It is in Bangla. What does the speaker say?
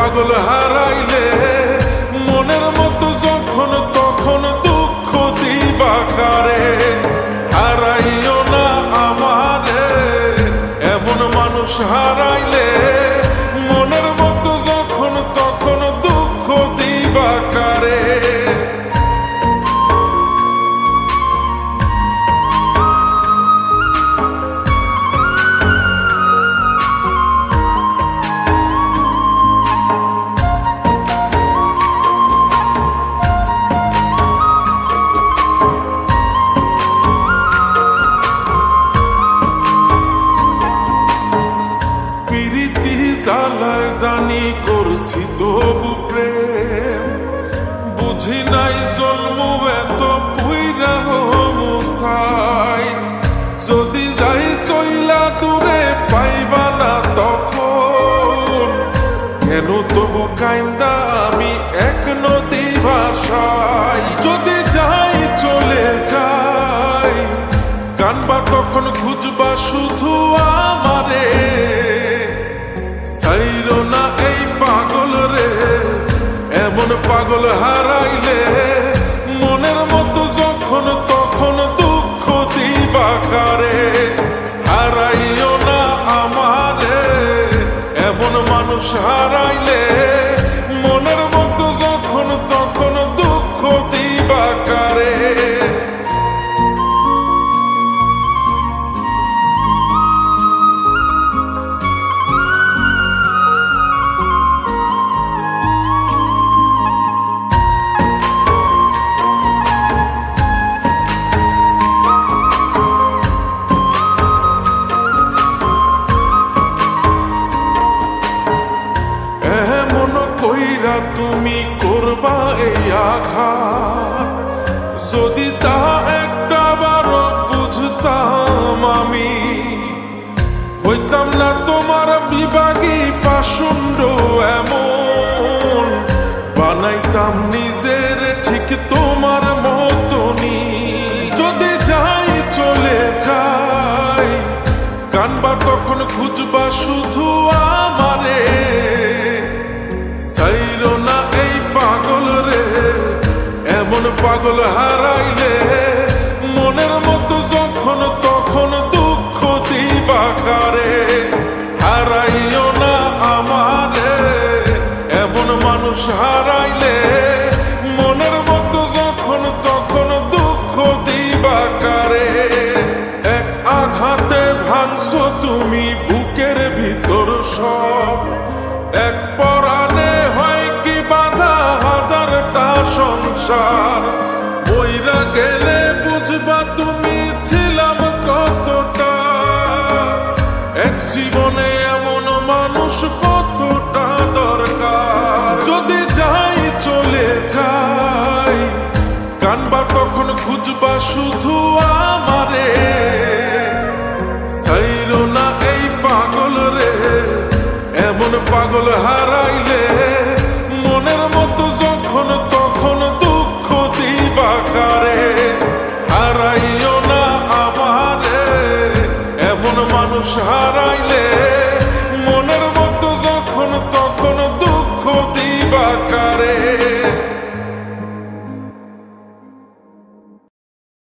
পাগল হারাইলে মনের মতো যখন তখন দুঃখ দিবা কারে। হারাইও না আমারে, এমন মানুষ হারাইলে মনের মতো যখন তখন দুঃখ দিবা কারে। জ্বালায় জানি করছি তবু প্রেম, বুঝি নাই জন্ম এত পুইরা মুসাই। যদি যাই চইলা দূরে পাইবা না তখন, কেন তবু কাইন্দা আমি এক নদী ভাষাই। যদি যাই চলে যাই কানবা তখন খুঁজবা শুধু আমারে। ছাইরো না এই পাগল রে, এমন পাগল হারাইলে মনের মতো যখন তখন দুঃখ দিবা কারে। হারাইও না আমারে, এমন মানুষ হারাইলে মনের মতো যখন তখন দুঃখ দিবা কারে। তুমি করবা এই আঘাত, যদি তা একটা বারো বুঝতাম আমি, হইতাম না তোমার বিভাগী পাষণ্ড এমন। বানাইতাম নিজের ঠিক তোমার মতনই। যদি যাই চলে যাই কানবা তখন খুঁজবা শুধু আমারে। ছাইরো না এই পাগল রে, এমন পাগল হারাইলে মনের মতো যখন তখন দুঃখ দিবা কারে। হারাইও না আমারে, এমন মানুষ হারাইলে মনের মতো যখন তখন দুঃখ দিবা কারে। এক আঘাতে ভাঙছো তুমি বুকের ভিতর সব, এক পরাণে হয় কি বাধা হাজারটা সংসার। বইরা গেলে বুঝবা তুমি ছিলাম কতটা, এক জীবন